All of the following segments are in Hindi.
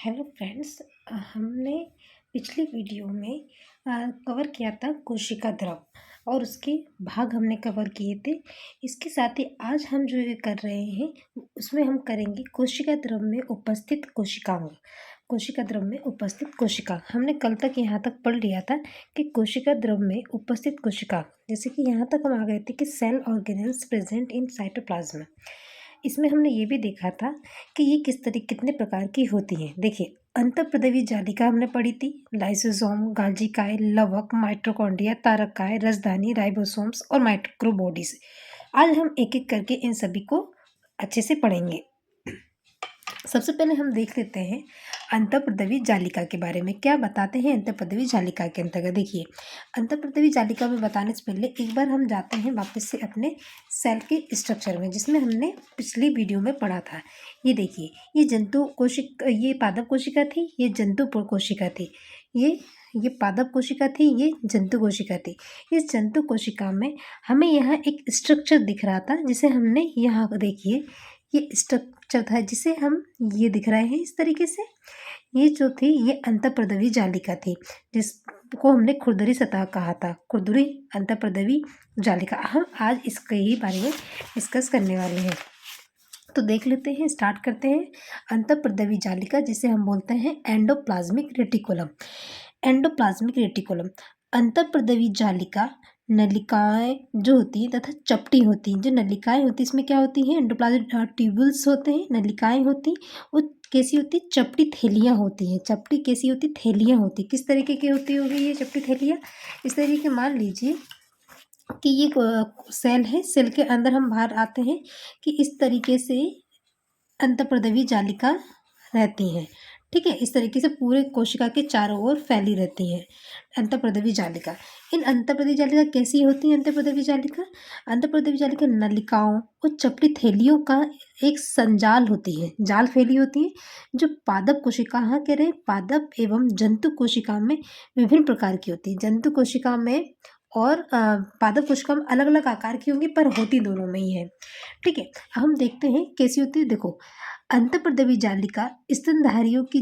Hello friends. हमने पिछली वीडियो में कवर किया था कोशिका द्रव और उसके भाग हमने कवर किए थे। इसके साथ ही आज हम जो ये कर रहे हैं उसमें हम करेंगे कोशिका द्रव में उपस्थित कोशिकाओं। कोशिका द्रव में उपस्थित कोशिका हमने कल तक यहाँ तक पढ़ लिया था कि कोशिका द्रव में उपस्थित कोशिका, जैसे कि यहाँ तक हम आ गए थे कि cell organelles present in cytoplasm. इसमें हमने ये भी देखा था कि ये कितने प्रकार की होती हैं। देखिए, अंतःप्रदवी जालिका हमने पढ़ी थी, लाइसोसोम, गाल्जिकाए, लवक, माइटोकॉन्ड्रिया, तारकाए, रसधानी, राइबोसोम्स और माइक्रोबॉडीज। आज हम एक एक करके इन सभी को अच्छे से पढ़ेंगे। सबसे पहले हम देख लेते हैं अंतःप्रदवी जालिका के बारे में। क्या बताते हैं अंतःप्रदवी जालिका के अंतर्गत? देखिए, अंतःप्रदवी जालिका में बताने से पहले एक बार हम जाते हैं वापस से अपने सेल के स्ट्रक्चर में, जिसमें हमने पिछली वीडियो में पढ़ा था। ये देखिए, ये पादप कोशिका थी, ये जंतु कोशिका थी, ये पादप कोशिका थी, ये जंतु कोशिका थी। इस जंतु कोशिका में हमें यहाँ एक स्ट्रक्चर दिख रहा था, जिसे हमने यहाँ देखिए ये स्ट्रक्चर था, जिसे हम ये दिख रहे हैं इस तरीके से। ये जो थी ये अंतःप्रदवी जालिका थी, जिसको हमने खुरदरी सतह कहा था, खुरदरी अंतःप्रदवी जालिका। हम आज इसके ही बारे में डिस्कस करने वाले हैं। तो देख लेते हैं, स्टार्ट करते हैं। अंतःप्रदवी जालिका, जिसे हम बोलते हैं एंडोप्लाज्मिक रेटिकुलम। एंडोप्लाज्मिक रेटिकुलम, अंतःप्रदवी जालिका नलिकाएं जो होती हैं तथा चपटी होती हैं। जो नलिकाएं होती हैं इसमें क्या होती हैं? एंडोप्लाज्मिक ट्यूबुल्स होते हैं, नलिकाएं होती, वो कैसी होती? चपटी थैलियाँ होती हैं। चपटी कैसी होती? थैलियाँ होती। किस तरीके की होती होगी ये चपटी थैलियाँ? इस तरीके मान लीजिए कि ये सेल है, सेल के अंदर हम बाहर आते हैं कि इस तरीके से अंतःप्रदवी जालिका रहती हैं। ठीक है, इस तरीके से पूरे कोशिका के चारों ओर फैली रहती है अंतःप्रदवी जालिका। इन अंतःप्रदवी जालिका कैसी होती है? अंतःप्रदवी जालिका, अंतःप्रदवी जालिका नलिकाओं और चपटी थैलियों का एक संजाल होती है, जाल फैली होती है, जो पादप कोशिका, हाँ कह रहे हैं, पादप एवं जंतु कोशिका में विभिन्न प्रकार की होती है। जंतु कोशिका में और पादप कोशिका में अलग अलग आकार की होंगी, पर होती दोनों में ही है। ठीक है, हम देखते हैं कैसी होती है। देखो, अंतःप्रदवी जालिका स्तनधारियों की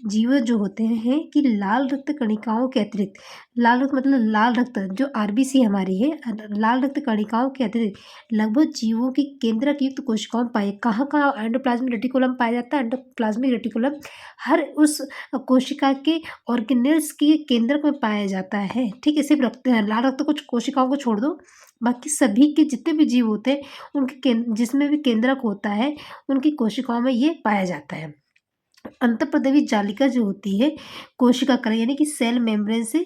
जीव जो होते हैं कि लाल रक्त कणिकाओं के अतिरिक्त, लाल रक्त मतलब लाल रक्त जो आरबीसी हमारी है, लाल रक्त कणिकाओं के अतिरिक्त लगभग जीवों की केंद्रक युक्त कोशिकाओं में पाए। कहाँ कहाँ एंडोप्लाज्मिक रेटिकुलम पाया जाता है? एंडोप्लाज्मिक रेटिकुलम हर उस कोशिका के ऑर्गेनेल्स की केंद्रक में पाया जाता है। ठीक है, सिर्फ रक्त, लाल रक्त कुछ कोशिकाओं को छोड़ दो, बाकी सभी के जितने भी जीव होते हैं उनके जिसमें भी केंद्रक होता है उनकी कोशिकाओं में ये पाया जाता है। अंतःप्रदवी जालिका जो होती है कोशिका कला यानी कि सेल मेम्ब्रेन से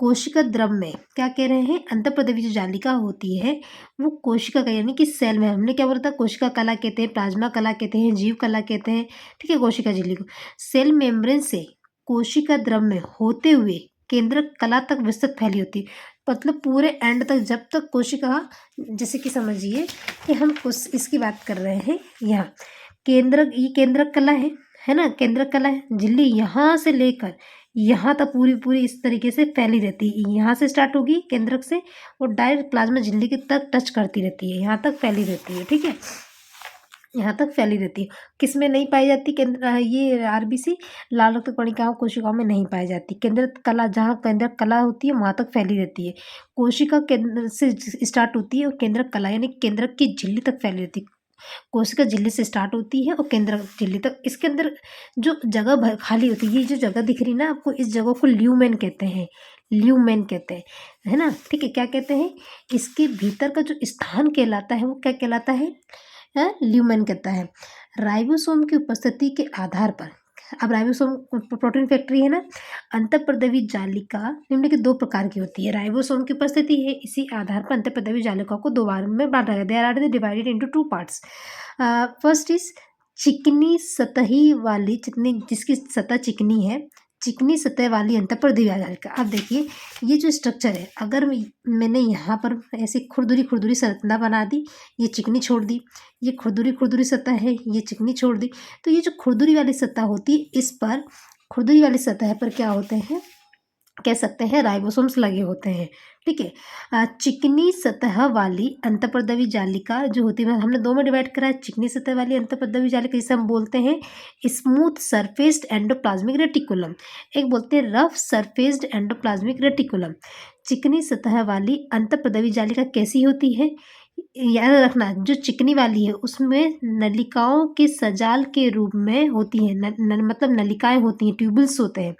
कोशिका द्रव में, क्या कह रहे हैं? अंतःप्रदवी जो जालिका होती है वो कोशिका का यानी कि सेल में, हमने क्या बोला था? कोशिका कला कहते हैं, प्लाज्मा कला कहते हैं, जीव कला कहते हैं। ठीक है, कोशिका झिल्ली को सेल मेम्ब्रेन से कोशिका द्रव में होते हुए केंद्रक कला तक विस्तृत फैली होती है। मतलब पूरे एंड तक, जब तक कोशिका, जैसे कि समझिए कि हम उस इसकी बात कर रहे हैं। यहाँ ये केंद्रक कला है ना, केंद्रक कला है। झिल्ली यहाँ से लेकर यहाँ तक पूरी पूरी इस तरीके से फैली रहती है। यहाँ से स्टार्ट होगी केंद्रक से और डायरेक्ट प्लाज्मा झिल्ली के तक टच करती रहती है, यहाँ तक फैली रहती है। ठीक है, यहाँ तक फैली रहती है। किसमें नहीं पाई जाती? ये आरबीसी लाल रक्त कणिकाओं कोशिकाओं में नहीं पाई जाती। केंद्रक कला, जहाँ केंद्रक कला होती है वहाँ तक फैली रहती है। कोशिका केंद्र से स्टार्ट होती है और केंद्रक कला यानी केंद्रक की झिल्ली तक फैली रहती है। कोशिका झिल्ली से स्टार्ट होती है और केंद्रक झिल्ली तक। इसके अंदर जो जगह खाली होती है, ये जो जगह दिख रही ना आपको, इस जगह को ल्यूमेन कहते हैं। ल्यूमेन कहते हैं, है ना? ठीक है, क्या कहते हैं? इसके भीतर का जो स्थान कहलाता है वो क्या कहलाता है? ल्यूमेन कहता है। राइबोसोम की उपस्थिति के आधार पर, अब राइबोसोम प्रोटीन फैक्ट्री है ना, अंतःप्रदवी जालिका निम्नलिखित दो प्रकार की होती है। राइबोसोम की उपस्थिति है, इसी आधार पर अंतःप्रदवी जालिका को दो भाग में बांटा गया। They are divided into two parts. First is चिकनी सतही वाली, जिसकी सतह चिकनी है, चिकनी सतह वाली अंतःप्रदवी जालिका। अब देखिए, ये जो स्ट्रक्चर है, अगर मैंने यहाँ पर ऐसी खुरदुरी खुरदुरी संरचना बना दी, ये चिकनी छोड़ दी, ये खुरदुरी खुरदुरी सतह है, ये चिकनी छोड़ दी, तो ये जो खुरदुरी वाली सतह होती है, इस पर खुरदुरी वाली सतह पर क्या होते हैं? कह सकते हैं राइबोसोम्स लगे होते हैं, ठीक है। चिकनी सतह वाली अंतःपरदवी जालिका जो होती है, हमने 2 में डिवाइड करा है। चिकनी सतह वाली अंतःपरदवी जालिका जिसे हम बोलते हैं स्मूथ सरफेस्ड एंडोप्लाज्मिक रेटिकुलम, एक बोलते हैं रफ सरफेस्ड एंडोप्लाज्मिक रेटिकुलम। चिकनी सतह वाली अंतःपरदवी जालिका कैसी होती है? याद रखना, जो चिकनी वाली है उसमें नलिकाओं के सजाल के रूप में होती है, मतलब नलिकाएं होती हैं, ट्यूबल्स होते हैं।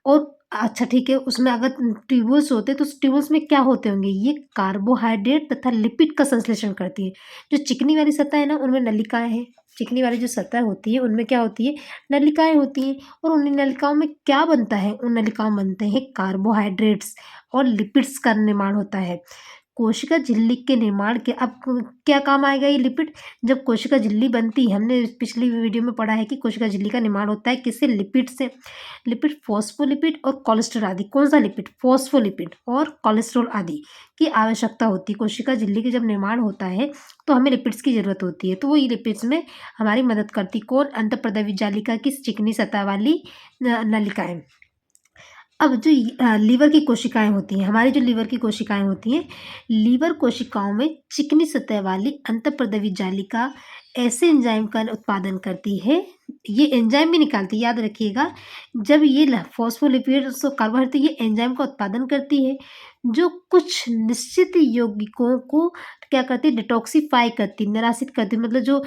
और अच्छा ठीक है, उसमें अगर ट्यूबल्स होते तो उस ट्यूबल्स में क्या होते होंगे? ये कार्बोहाइड्रेट तथा लिपिड का संश्लेषण करती है। जो चिकनी वाली सतह है ना, उनमें नलिकाएं हैं। चिकनी वाली जो सतह होती है उनमें क्या होती है? नलिकाएं होती हैं। और उन नलिकाओं में क्या बनता है? उन नलिकाओं में बनते हैं कार्बोहाइड्रेट्स और लिपिड्स का निर्माण होता है। कोशिका झिल्ली के निर्माण के अब क्या काम आएगा ये लिपिड? जब कोशिका झिल्ली बनती है, हमने पिछली वीडियो में पढ़ा है कि कोशिका झिल्ली का निर्माण होता है किससे? लिपिड से। लिपिड फॉस्फोलिपिड और कोलेस्ट्रॉल आदि। कौन सा लिपिड? फॉस्फोलिपिड और कोलेस्ट्रॉल आदि की आवश्यकता होती है। कोशिका झिल्ली के जब निर्माण होता है तो हमें लिपिड्स की जरूरत होती है, तो वो ये लिपिड्स में हमारी मदद करती। कौन? अंतःपरदवी जालिका की चिकनी सतह वाली नलिकाएं। अब जो लीवर की कोशिकाएं होती हैं, हमारी जो लीवर की कोशिकाएं होती हैं, लीवर कोशिकाओं में चिकनी सतह वाली अंतःपरदवी जालिका ऐसे एंजाइम का उत्पादन करती है, ये एंजाइम भी निकालती है, याद रखिएगा। जब ये फॉस्फोलिपिड्स और कार्बोहाइड्रेट ये एंजाइम का उत्पादन करती है, जो कुछ निश्चित यौगिकों को क्या करती है? डिटॉक्सिफाई करती, निरासित करती, मतलब जो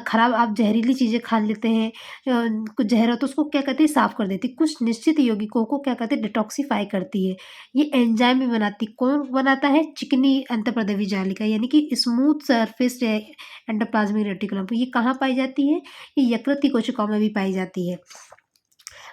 खराब आप जहरीली चीज़ें खा लेते हैं, कुछ जहर हो तो उसको क्या करती है? साफ कर देती है। कुछ निश्चित यौगिकों को क्या करती है? डिटॉक्सिफाई करती है। ये एंजाइम भी बनाती। कौन बनाता है? चिकनी अंतःपरदवी जालिका, यानी कि स्मूथ सरफेस एंडोप्लाज्मिक रेटिकुलम। तो ये कहाँ पाई जाती है? ये यकृत की कोशिकाओं में भी पाई जाती है।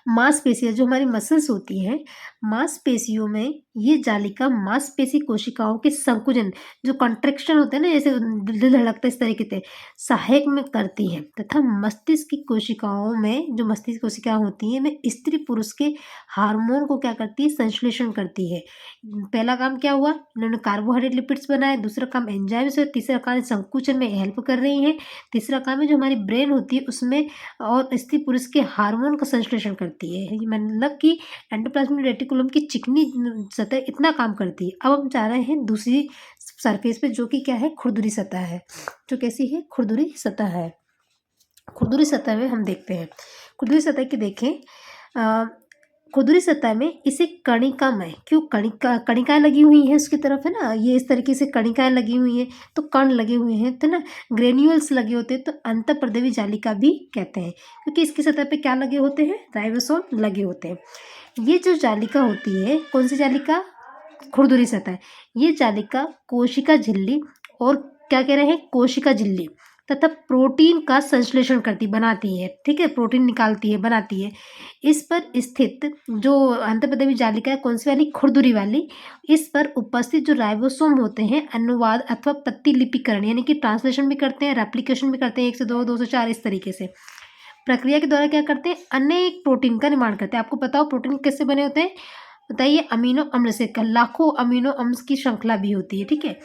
मांसपेशियाँ जो हमारी मसल्स होती हैं, मांसपेशियों में ये जालिका मांसपेशी कोशिकाओं के संकुचन, जो कॉन्ट्रैक्शन होते हैं ना, जैसे दिल धड़कता है इस तरीके से, सहायक में करती हैं। तथा मस्तिष्क की कोशिकाओं में, जो मस्तिष्क कोशिकाएं होती हैं, में स्त्री पुरुष के हार्मोन को क्या करती है? संश्लेषण करती है। पहला काम क्या हुआ? इन्होंने कार्बोहाइड्रेट लिपिड्स बनाए। दूसरा काम एंजाइम्स है। तीसरा काम संकुचन में हेल्प कर रही हैं। तीसरा काम है जो हमारी ब्रेन होती है उसमें और स्त्री पुरुष के हार्मोन का संश्लेषण करती है। ये मतलब कि एंडोप्लाज्मिक रेटिकुलम की चिकनी सतह इतना काम करती है। अब हम जा रहे हैं दूसरी सरफेस पे, जो कि क्या है? खुरदुरी सतह है। जो कैसी है? खुरदुरी सतह है। खुरदुरी सतह में हम देखते हैं, खुरदुरी सतह की देखें। अ, खुरदुरी सतह में इसे कणिकामय, क्यों? कणिकाएं लगी हुई हैं उसकी तरफ, है ना, ये इस तरीके से कणिकाएं लगी हुई हैं, तो कण लगे हुए हैं, तो ना ग्रेन्यूल्स लगे होते हैं, तो अंतःपरदवी जालिका भी कहते हैं, क्योंकि इसकी सतह पे क्या लगे होते हैं? राइबोसोम लगे होते हैं। ये जो जालिका होती है, कौन सी जालिका? खुरदुरी सतह। ये जालिका कोशिका झिल्ली और क्या कह रहे हैं? कोशिका झिल्ली तथा प्रोटीन का संश्लेषण करती, बनाती है, ठीक है, प्रोटीन निकालती है, बनाती है। इस पर स्थित जो अंतःपरदवी जालिका है, कौन सी वाली? खुरदुरी वाली। इस पर उपस्थित जो राइबोसोम होते हैं, अनुवाद अथवा प्रतिलिपिकरण यानी कि ट्रांसलेशन भी करते हैं, रेप्लिकेशन भी करते हैं, 1 से 2, 2 से 4, इस तरीके से प्रक्रिया के द्वारा क्या करते हैं? अनेक प्रोटीन का निर्माण करते हैं। आपको पता हो प्रोटीन किससे बने होते हैं? बताइए। अमीनो अम्ल से। लाखों अमीनो अम्ल की श्रृंखला भी होती है, ठीक है।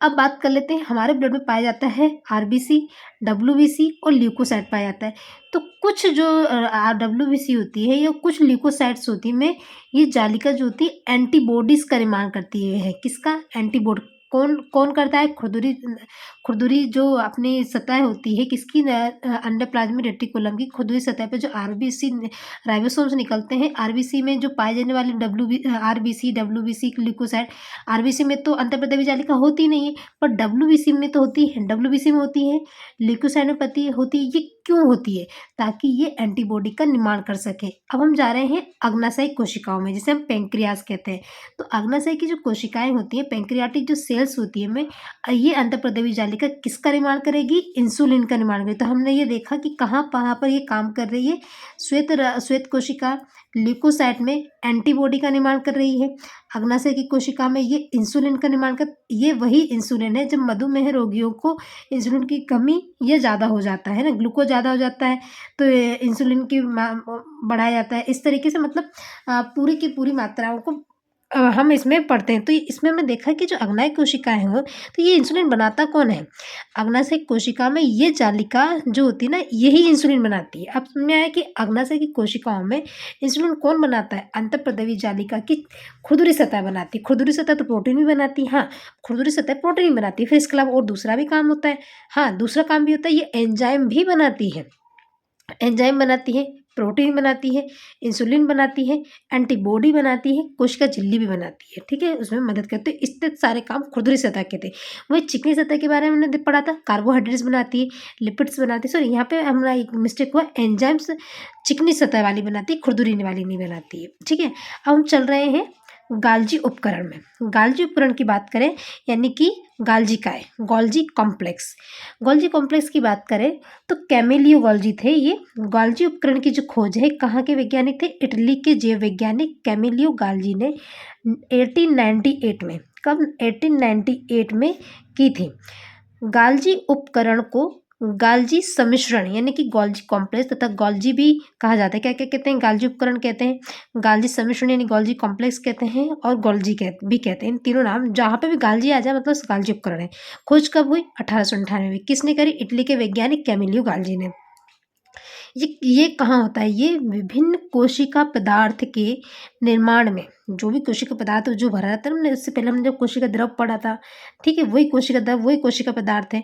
अब बात कर लेते हैं, हमारे ब्लड में पाया जाता है आरबीसी, डब्ल्यूबीसी और ल्यूकोसाइट पाया जाता है। तो कुछ जो डब्ल्यूबीसी होती है या कुछ ल्यूकोसाइट्स होती है में ये जालिका जो होती है एंटीबॉडीज का निर्माण करती है। किसका? एंटीबॉडी। कौन कौन करता है? खुरदुरी। खुरदुरी जो अपनी सतह होती है किसकी? एंडोप्लाज्मिक रेटिकुलम की खुरदुरी सतह पे जो आरबीसी राइबोसोम्स निकलते हैं, आरबीसी में जो पाए जाने वाले आरबीसी, डब्ल्यूबीसी, ल्यूकोसाइट। आरबीसी में तो अंतःपरदवी जालिका होती नहीं है, पर डब्ल्यूबीसी में तो होती है। डब्ल्यूबीसी में होती है, ल्यूकोसाइट में पति होती है। ये क्यों होती है? ताकि ये एंटीबॉडी का निर्माण कर सके। अब हम जा रहे हैं अग्नाशय कोशिकाओं में, जिसे हम पेंक्रियास कहते हैं। तो अग्नाशय की जो कोशिकाएं होती हैं, पेंक्रियाटिक जो सेल्स होती है में, ये अंतःपरदवी जालिका किसका निर्माण करेगी? इंसुलिन का निर्माण करेगी। तो हमने ये देखा कि कहाँ पर ये काम कर रही है? श्वेत कोशिका ल्यूकोसाइट में एंटीबॉडी का निर्माण कर रही है। अग्नाशय की कोशिका में ये इंसुलिन का निर्माण कर, ये वही इंसुलिन है जब मधुमेह रोगियों को इंसुलिन की कमी या ज़्यादा हो जाता है ना, ग्लूकोज ज़्यादा हो जाता है, तो इंसुलिन की बढ़ाया जाता है। इस तरीके से मतलब पूरी की पूरी मात्राओं को हम इसमें पढ़ते हैं, तो इसमें हमने देखा कि जो अग्नायक कोशिकाएँ हैं वो, तो ये इंसुलिन बनाता कौन है? अग्नाशय कोशिका में ये जालिका जो होती है ना, यही इंसुलिन बनाती है। अब समझ में आया कि अग्नाशय की कोशिकाओं में इंसुलिन कौन बनाता है? अंतःप्रद्रवी जालिका की खुरदुरी सतह बनाती है। खुरदुरी सतह तो प्रोटीन भी बनाती है, हाँ, खुरदुरी सतह प्रोटीन भी बनाती है, फिर इसके अलावा और दूसरा भी काम होता है। हाँ, दूसरा काम भी होता है, ये एंजाइम भी बनाती है। एंजाइम बनाती है, प्रोटीन बनाती है, इंसुलिन बनाती है, एंटीबॉडी बनाती है, कोशिका झिल्ली भी बनाती है, ठीक है? उसमें मदद करती है। इतने सारे काम खुरदुरी सतह के थे। वही चिकनी सतह के बारे में हमने पढ़ा था, कार्बोहाइड्रेट्स बनाती है, लिपिड्स बनाती है। सॉरी, यहाँ पे हमारा एक मिस्टेक हुआ, एंजाइम्स चिकनी सतह वाली बनाती है, खुरदुरी वाली नहीं बनाती है, ठीक है? अब हम चल रहे हैं गाल्जी उपकरण में। गाल्जी उपकरण की बात करें, यानी कि गाल्जी काय, गोल्जी कॉम्प्लेक्स। गोल्जी कॉम्प्लेक्स की बात करें तो कैमिलियो गोल्जी थे ये। गोल्जी उपकरण की जो खोज है, कहाँ के वैज्ञानिक थे? इटली के जैव वैज्ञानिक कैमिलियो गाल्जी ने 1898 में, कब? 1898 में की थी। गाल्जी उपकरण को गाल्जी सम्मिश्रण यानी कि गोल्जी कॉम्प्लेक्स तथा गोल्जी भी कहा जाता है। क्या क्या कहते हैं? गाल्जी उपकरण कहते हैं, गाल्जी सम्मिश्रण यानी गोल्जी कॉम्प्लेक्स कहते हैं, और गोल्जी भी कहते हैं। इन तीनों नाम जहाँ पे भी गाल्जी आ जाए मतलब गाल्जी उपकरण है। खोज कब हुई? 1898 में। किसने करी? इटली के वैज्ञानिक कैमिलियो गाल्जी ने। ये कहाँ होता है? ये विभिन्न कोशिका पदार्थ के निर्माण में, जो भी कोशिका पदार्थ जो भरा रहता है ना, हमने इससे पहले हमने जब कोशिका द्रव पढ़ा था, ठीक है, वही कोशिका द्रव वही कोशिका पदार्थ है,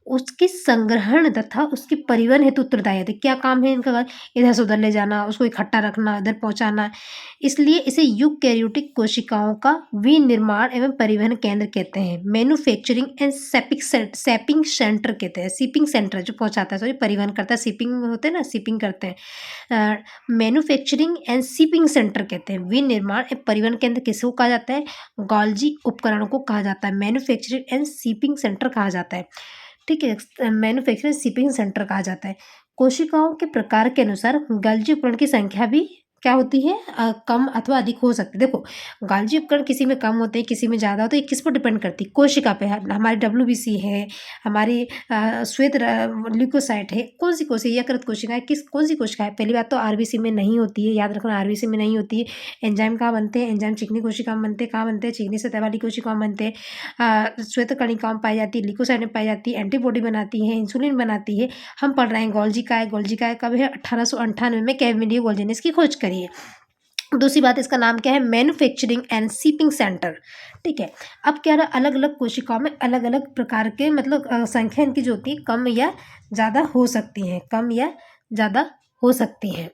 उसके संग्रहण तथा उसके परिवहन हेतु उत्तरदायी है। क्या काम है इनका? इधर से उधर ले जाना, उसको इकट्ठा रखना, इधर पहुंचाना। इसलिए इसे यूकैरियोटिक कोशिकाओं का विनिर्माण एवं परिवहन केंद्र कहते हैं। मैन्युफैक्चरिंग एंड सैपिंग सेंटर कहते हैं। सीपिंग सेंटर जो पहुंचाता है, सॉरी, परिवहन करता है, सीपिंग होते हैं ना, सीपिंग करते हैं। मैन्युफैक्चरिंग एंड सीपिंग सेंटर कहते हैं। विनिर्माण एवं परिवहन केंद्र किसको कहा जाता है? गोल्जी उपकरणों को कहा जाता है। मैन्युफैक्चरिंग एंड सीपिंग सेंटर कहा जाता है, ठीक है, मैन्युफैक्चरिंग शिपिंग सेंटर कहा जाता है। कोशिकाओं के प्रकार के अनुसार गोल्जी उपकरण की संख्या भी क्या होती है? कम अथवा अधिक हो सकती है। देखो, गोल्जी उपकरण किसी में कम होते हैं, किसी में ज़्यादा होते हैं, ये किस पर डिपेंड करती है? कोशिका पे है। हमारी डब्ल्यूबीसी है, हमारी श्वेत ल्यूकोसाइट है, कौन सी कोशिका, यकृत कोशिका है, कौन सी कोशिका है? पहली बात तो आरबीसी में नहीं होती है, याद रखना, आरबीसी में नहीं होती है। एंजाइम कहाँ बनते हैं? एंजाइम चिकनी कोशिका में बनते हैं। कहाँ बनते हैं? चिकनी सतह वाली कोशिका में बनते हैं। श्वेत कणिकाओं में पाई जाती है, ल्यूकोसाइट में पाई जाती है, एंटीबॉडी बनाती है, इंसुलिन बनाती है। हम पढ़ रहे हैं गोल्जी काय। गोल्जी काय कब है? 1898 में कैमिलियो गोल्जी ने इसकी खोज करी है। दूसरी बात, इसका नाम क्या है? मैन्युफैक्चरिंग एंड शिपिंग सेंटर, ठीक है। अब क्या रहा, अलग अलग कोशिकाओं में अलग अलग प्रकार के मतलब संख्या इनकी जो होती है कम या ज़्यादा हो सकती हैं, कम या ज़्यादा हो सकती हैं,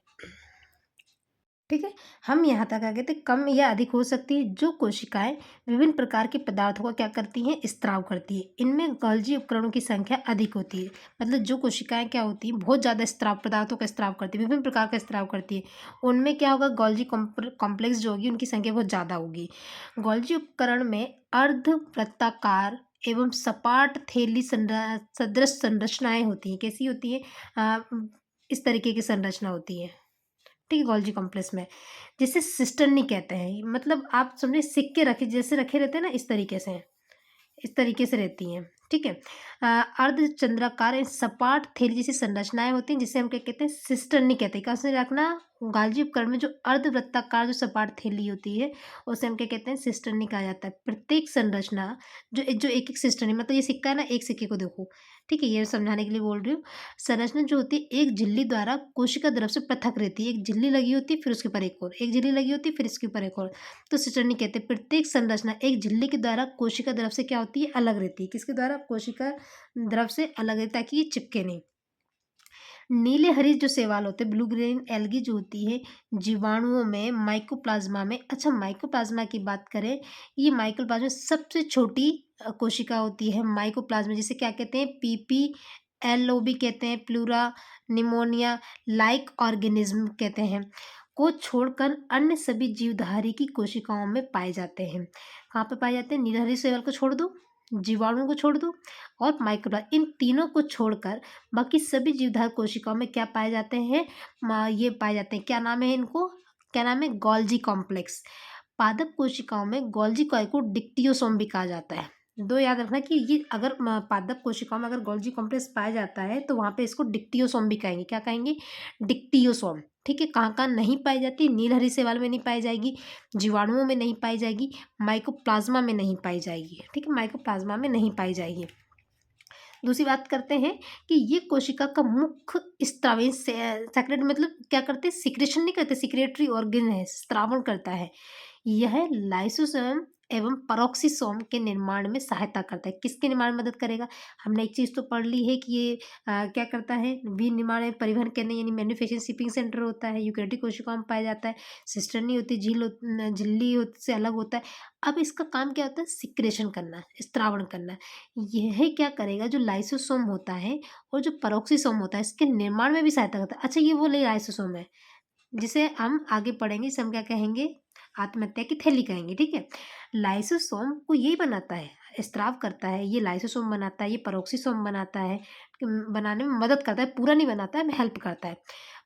ठीक है। हम यहाँ तक आ गए थे, कम या अधिक हो सकती है। जो कोशिकाएं विभिन्न प्रकार के पदार्थों का क्या करती हैं? स्त्राव करती है, इनमें गोल्जी उपकरणों की संख्या अधिक होती है। मतलब जो कोशिकाएं क्या होती हैं, बहुत ज़्यादा स्त्राव पदार्थों का स्त्राव करती है, विभिन्न प्रकार का स्त्राव करती है, उनमें क्या होगा? गोल्जी कॉम्प्लेक्स जो होगी उनकी संख्या बहुत ज़्यादा होगी। गोल्जी उपकरण में अर्धवृत्ताकार एवं सपाट थैली सदृश संरचनाएं होती हैं। कैसी होती है? इस तरीके की संरचना होती है, ठीक है, गोल्जी कॉम्प्लेक्स में, जिसे सिस्टर्नी कहते हैं। मतलब आप समझे, सिक्के रखे जैसे रखे रहते हैं ना, इस तरीके से रहती हैं, ठीक है। अर्धचंद्राकार सपाट थैली जैसी संरचनाएं होती हैं, जिसे हम क्या कहते हैं? सिस्टर्नी कहते हैं। कैसे रखना? गोल्जी उपकरण में जो अर्धवृत्ताकार जो सपाट थैली होती है, उसे हम क्या कहते हैं? सिस्टर्नी कहा जाता है। प्रत्येक संरचना जो जो एक एक सिस्टर्नी, मतलब ये सिक्का है ना, एक सिक्के को देखो, ठीक है, ये समझाने के लिए बोल रही हूँ। संरचना जो होती है एक झिल्ली द्वारा कोशिका द्रव से पृथक रहती है। एक झिल्ली लगी होती है, फिर उसके ऊपर एक और, एक झिल्ली लगी होती है, फिर इसके ऊपर एक और, तो सिस्टर्नी कहते हैं। प्रत्येक संरचना एक झिल्ली के द्वारा कोशिका द्रव से क्या होती है? अलग रहती है। किसके द्वारा? कोशिका द्रव से अलग रहती है, ताकि ये चिपके नहीं। नीले हरित जो शैवाल होते हैं, ब्लू ग्रीन एल्गी जो होती है जीवाणुओं में, माइकोप्लाज्मा में। अच्छा, माइकोप्लाज्मा की बात करें, ये माइकोप्लाज्मा सबसे छोटी कोशिका होती है माइकोप्लाज्मा, जिसे क्या कहते हैं? PPLOB कहते हैं, प्लूरा निमोनिया लाइक ऑर्गेनिज्म कहते हैं, को छोड़कर अन्य सभी जीवधारी की कोशिकाओं में पाए जाते हैं। कहाँ पे पाए जाते हैं? नीले हरित शैवाल को छोड़ दो, जीवाणुओं को छोड़ दो, और माइक्रोप्लाज्मा, इन तीनों को छोड़कर बाकी सभी जीवधारी कोशिकाओं में क्या पाए जाते हैं? ये पाए जाते हैं, क्या नाम है इनको? क्या नाम है? Golgi complex. पादप कोशिकाओं में गोल्जी कॉय को डिक्टियोसोम भी कहा जाता है। दो याद रखना कि ये अगर पादप कोशिकाओं में अगर गोल्जी कॉम्प्लेक्स पाया जाता है तो वहाँ पे इसको डिक्टियोसोम भी कहेंगे। क्या कहेंगे? डिक्टियोसोम। ठीक है, कहाँ-कहाँ नहीं पाई जाती? नीलहरी शैवाल में नहीं पाई जाएगी, जीवाणुओं में नहीं पाई जाएगी, माइकोप्लाज़्मा में नहीं पाई जाएगी। ठीक है, माइकोप्लाज़्मा में नहीं पाई जाएगी। दूसरी बात करते हैं कि ये कोशिका का मुख्य स्त्रावी से सेक्रेट मतलब क्या करते हैं? सिक्रेशन नहीं करते, सिक्रेटरी ऑर्गन है, स्त्रावण करता है। यह लाइसोसोम एवं पेरोक्सिसोम के निर्माण में सहायता करता है। किसके निर्माण में मदद करेगा? हमने एक चीज़ तो पढ़ ली है कि ये क्या करता है? विनिर्माण एवं परिवहन करने यानी मैन्युफैक्चरिंग शिपिंग सेंटर होता है, यूकेरियोटिक कोशिकाओं में पाया जाता है, सिस्टर नहीं होती, झिल्ली से अलग होता है। अब इसका काम क्या होता है? सिक्रेशन करना, स्त्रावण करना। यह क्या करेगा? जो लाइसोसोम होता है और जो पेरोक्सिसोम होता है, इसके निर्माण में भी सहायता करता है। अच्छा, ये वो लाइसोसोम है जिसे हम आगे पढ़ेंगे, इसे हम क्या कहेंगे? आत्महत्या की थैली कहेंगे। ठीक है, लाइसोसोम को यही बनाता है, स्त्राव करता है, ये लाइसोसोम बनाता है, ये पेरोक्सिसोम बनाता है, बनाने में मदद करता है, पूरा नहीं बनाता है, हेल्प करता है।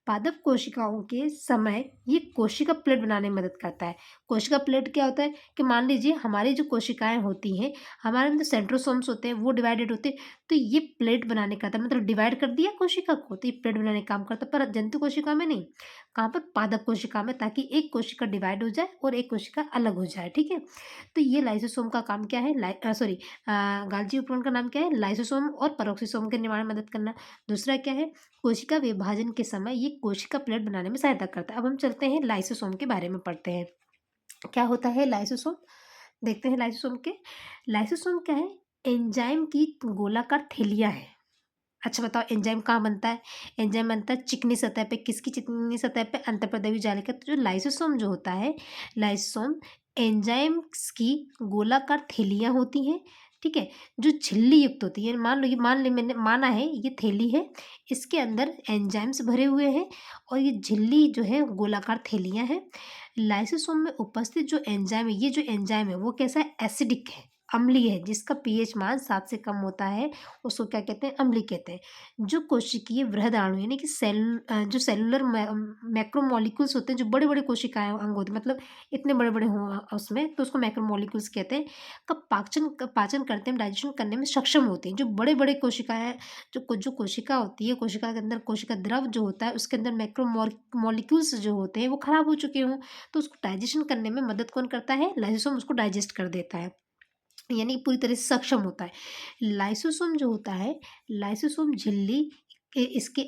पादप कोशिकाओं के समय ये कोशिका प्लेट बनाने में मदद करता है। कोशिका प्लेट क्या होता है कि मान लीजिए हमारी जो कोशिकाएं होती हैं, हमारे अंदर सेंट्रोसोम्स होते हैं, वो डिवाइडेड होते हैं, तो ये प्लेट बनाने का था, मतलब डिवाइड कर दिया कोशिका को, तो ये प्लेट बनाने का काम करता है, पर जंतु कोशिका में नहीं। कहाँ पर? पादप कोशिका में, ताकि एक कोशिका डिवाइड हो जाए और एक कोशिका अलग हो जाए। ठीक है, तो ये लाइसोसोम का काम क्या है? सॉरी, गाल्जी उपकरण का नाम क्या है? लाइसोसोम और पेरोक्सिसोम के निर्माण में मदद करना। दूसरा क्या है? कोशिका विभाजन के समय ये कोशिका प्लेट बनाने में सहायता करता है। अब हम चलते हैं लाइसोसोम के बारे में पढ़ते हैं। क्या होता है लाइसोसोम? देखते हैं लाइसोसोम के। लाइसोसोम क्या है? एंजाइम की गोलाकार थैलियाँ है। अच्छा बताओ, एंजाइम कहाँ बनता है? एंजाइम बनता है चिकनी सतह पे। किसकी चिकनी सतह पे? अंतःप्रद्रवी जालिका। तो जो लाइसोसोम जो होता है, लाइसोसोम एंजाइम्स की गोलाकार थैलियाँ होती हैं। ठीक है, जो झिल्ली युक्त होती है। मान ली मैंने माना है ये थैली है, इसके अंदर एंजाइम्स भरे हुए हैं और ये झिल्ली जो है गोलाकार थैलियाँ हैं। लाइसोसोम में उपस्थित जो एंजाइम है, ये जो एंजाइम है वो कैसा है? एसिडिक है, अम्लीय है, जिसका पीएच मान 7 से कम होता है, उसको क्या कहते हैं? अम्लीय कहते हैं। जो कोशिकीय वृहदाणु यानी कि जो सेलुलर मैक्रोमोलिक्यूल्स होते हैं, जो बड़े-बड़े कोशिकाएँ अंग होते हैं, मतलब इतने बड़े-बड़े हों उसमें, तो उसको मैक्रोमोलिक्यूल्स कहते हैं, का पाचन करते हैं, डाइजेशन करने में सक्षम होती हैं। जो बड़े-बड़े कोशिकाएँ, जो कोशिका होती है, कोशिका के अंदर कोशिका द्रव जो होता है, उसके अंदर मॉलिक्यूल्स जो होते हैं, वो खराब हो चुके हों, तो उसको डाइजेशन करने में मदद कौन करता है? लाइसोसोम उसको डाइजेस्ट कर देता है, यानी पूरी तरह से सक्षम होता है। लाइसोसोम जो होता है, लाइसोसोम झिल्ली इसके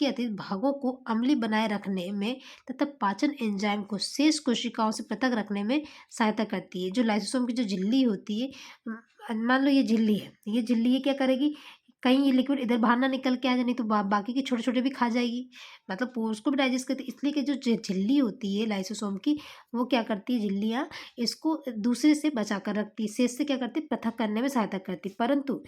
अतिरिक्त भागों को अम्लीय बनाए रखने में तथा पाचन एंजाइम को शेष कोशिकाओं से पृथक रखने में सहायता करती है। जो लाइसोसोम की जो झिल्ली होती है, मान लो ये झिल्ली है, क्या करेगी? कहीं ये लिक्विड इधर बाहर ना निकल के आ जाए, नहीं तो बाकी के छोटे-छोटे भी खा जाएगी। मतलब वो उसको भी डाइजेस्ट करती है, इसलिए कि जो झिल्ली होती है लाइसोसोम की, वो क्या करती है झिल्लियाँ, इसको दूसरे से बचा कर रखती है, शेष से क्या करती है? पृथक करने में सहायता करती है। परंतु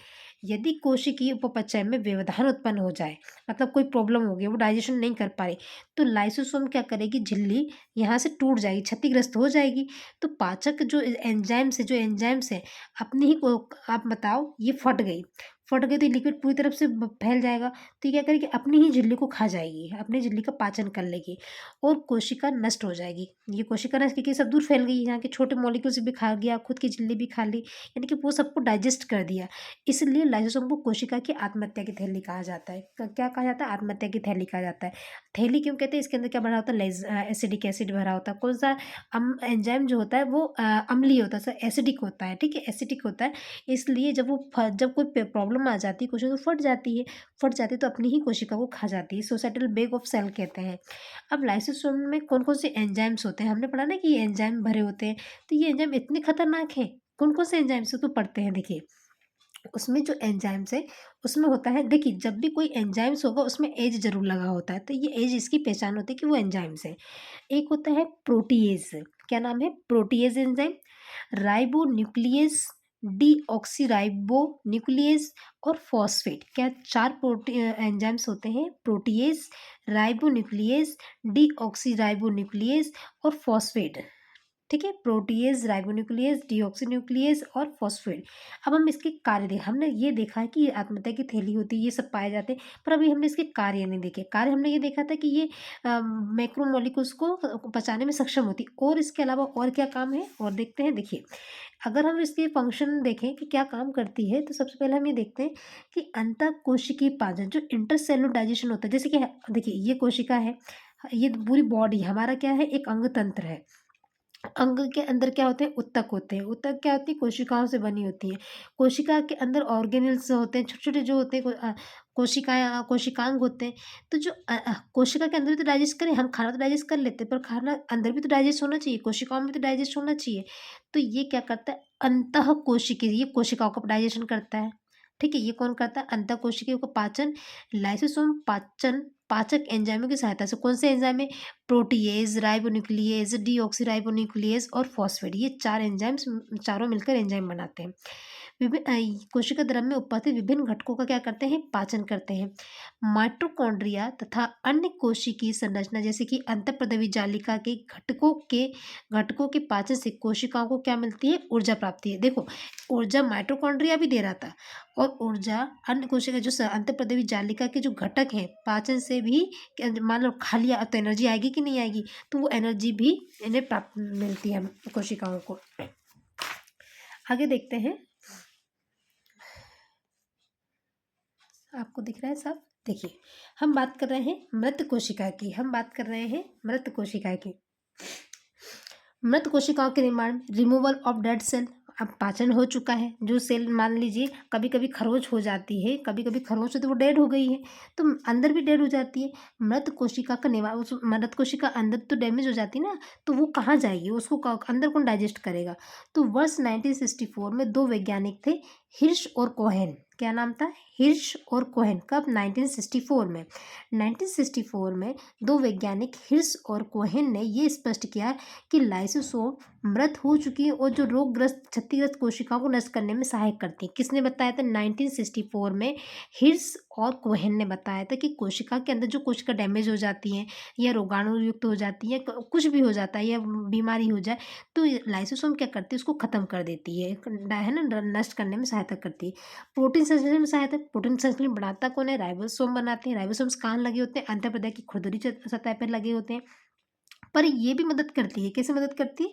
यदि कोशिकीय उपापचय में व्यवधान उत्पन्न हो जाए, मतलब कोई प्रॉब्लम हो गई, वो डाइजेशन नहीं कर पा रही, तो लाइसोसोम क्या करेगी? झिल्ली यहाँ से टूट जाएगी, क्षतिग्रस्त हो जाएगी। तो पाचक जो एंजाइम्स हैं, अपनी ही को आप बताओ, ये फट गई तो लिक्विड पूरी तरफ से फैल जाएगा, तो ये क्या करेगी? अपनी ही झिल्ली को खा जाएगी, अपनी झिल्ली का पाचन कर लेगी और कोशिका नष्ट हो जाएगी। ये कोशिका नष्ट क्योंकि सब दूर फैल गई, यहाँ के छोटे मॉलिक्यूल्स भी खा गया, खुद की झिल्ली भी खा ली, यानी कि वो सबको डाइजेस्ट कर दिया। इसलिए लाइसोसोम को कोशिका की आत्महत्या की थैली कहा जाता है। क्या कहा जाता है? आत्महत्या की थैली कहा जाता है। थैली क्यों कहते हैं? इसके अंदर क्या भरा होता है? एसिडिक एसिड भरा होता है। कौन सा? एंजाइम जो होता है वो अम्लीय होता है, एसिडिक होता है। ठीक है, एसिडिक होता है, इसलिए जब कोई प्रॉब्लम आ जाती है, कोशिका तो फट जाती है तो अपनी ही कोशिका को खा जाती है। सोसाइटल बैग ऑफ सेल कहते हैं। अब लाइसोसोम में कौन-कौन से एंजाइम्स होते हैं? हमने पढ़ा ना कि ये एंजाइम भरे होते हैं, तो ये एंजाइम इतने खतरनाक हैं। कौन-कौन से एंजाइम्स हैं? तो पढ़ते हैं, देखिए। उसमें जो एंजाइम्स है, उसमें होता है, देखिए जब भी कोई एंजाइम्स होगा उसमें एज ज़रूर लगा होता है, तो ये एज इसकी पहचान होती है कि वो एंजाइम्स हैं। एक होता है प्रोटीएज़, क्या नाम है? प्रोटीएज़ एंजाइम, राइबोन्यूक्लियेज़, डीऑक्सीराइबोन्यूक्लियेज़ और फॉस्फेट। क्या 4 एंजाइम्स होते हैं? प्रोटीएज़, राइबोन्यूक्लियेज़, डीऑक्सीराइबोन्यूक्लियेज़ और फॉस्फेट। ठीक है, प्रोटीएज, राइबोन्यूक्लियेज, डीऑक्सीन्यूक्लियेज और फॉस्फेट। अब हम इसके कार्य देखें। हमने ये देखा है कि आत्महत्या की थैली होती है, ये सब पाए जाते हैं, पर अभी हमने इसके कार्य नहीं देखे। कार्य हमने ये देखा था कि ये मैक्रोमोलिक्यूल्स को पचाने में सक्षम होती है, और इसके अलावा और क्या काम है और देखते हैं। देखिए, अगर हम इसके फंक्शन देखें कि क्या काम करती है, तो सबसे पहले हम ये देखते हैं कि अंतःकोशिकीय पाचन, जो इंटरसेलुलर डाइजेशन होता है, जैसे कि देखिए ये कोशिका है, ये पूरी बॉडी हमारा क्या है, एक अंग तंत्र है। अंग के अंदर क्या होते हैं, ऊतक होते हैं। ऊतक क्या होती है, कोशिकाओं से बनी होती है। कोशिका के अंदर ऑर्गेनेल्स होते हैं, छोटे छोटे जो होते हैं, कोशिकाएं, कोशिकांग होते हैं। तो जो कोशिका के अंदर भी तो डाइजेस्ट करें, हम खाना तो डाइजेस्ट कर लेते हैं, पर खाना अंदर भी तो डाइजेस्ट होना चाहिए, कोशिकाओं में तो डाइजेस्ट होना चाहिए। तो ये क्या करता है, अंतः कोशिकीय, ये कोशिकाओं का डाइजेशन करता है। ठीक है, ये कौन करता है, अंतः कोशिकीय का पाचन। लाइसोसोम पाचन, पाचक एंजाइमों की सहायता से, कौन से एंजाइम है, प्रोटीएज, राइबोन्यूक्लियेज, डीऑक्सीराइबोन्यूक्लियेज और फॉस्फेट, ये 4 एंजाइम्स, चारों मिलकर एंजाइम बनाते हैं। कोशिका द्रव में उपस्थित विभिन्न घटकों का क्या करते हैं, पाचन करते हैं। माइटोकॉन्ड्रिया तथा अन्य कोशिकीय संरचना, जैसे कि अंतःप्रद्रवी जालिका के घटकों के पाचन से कोशिकाओं को क्या मिलती है, ऊर्जा प्राप्ति है। देखो, ऊर्जा माइटोकॉन्ड्रिया भी दे रहा था, और ऊर्जा अन्य कोशिका, जो अंतःप्रद्रवी जालिका के जो घटक हैं, पाचन से भी मान लो खा लिया तो एनर्जी आएगी कि नहीं आएगी, तो वो एनर्जी भी इन्हें प्राप्त मिलती है कोशिकाओं को। आगे देखते हैं, आपको दिख रहा है सब। देखिए, हम बात कर रहे हैं मृत कोशिका की, मृत कोशिकाओं के निर्माण, रिमूवल ऑफ डेड सेल। अब पाचन हो चुका है, जो सेल मान लीजिए कभी कभी खरोच हो जाती है, कभी कभी खरोच तो वो डेड हो गई है, तो अंदर भी डेड हो जाती है। मृत कोशिका का निवारण, उस मृत कोशिका अंदर तो डैमेज हो जाती है ना, तो वो कहाँ जाएगी, उसको अंदर कौन डाइजेस्ट करेगा। तो वर्ष 1964 में 2 वैज्ञानिक थे, हिर्श और कोहेन। क्या नाम था, हिर्श और कोहेन। कब, 1964 में। 1964 में 2 वैज्ञानिक हिर्श और कोहेन ने ये स्पष्ट किया कि लाइसोसोम मृत हो चुकी है और जो रोगग्रस्त क्षतिग्रस्त कोशिकाओं को नष्ट करने में सहायक करती है। किसने बताया था, 1964 में हिर्श और कोहेन ने बताया था कि कोशिका के अंदर जो कोशिका डैमेज हो जाती है, या रोगाणु युक्त हो जाती है, कुछ भी हो जाता है, या बीमारी हो जाए, तो लाइसोसोम क्या करती है, उसको खत्म कर देती है ना, नष्ट करने में सहायता करती है। प्रोटीन संश्लेषण में सहायता, प्रोटीन संश्लेषण बनाता कौन है, राइबोसोम बनाते हैं। राइबोसोम्स कहाँ लगे होते हैं, अंतःप्रद्रव की खुरदरी सतह पर लगे होते हैं। पर ये भी मदद करती है, कैसे मदद करती है,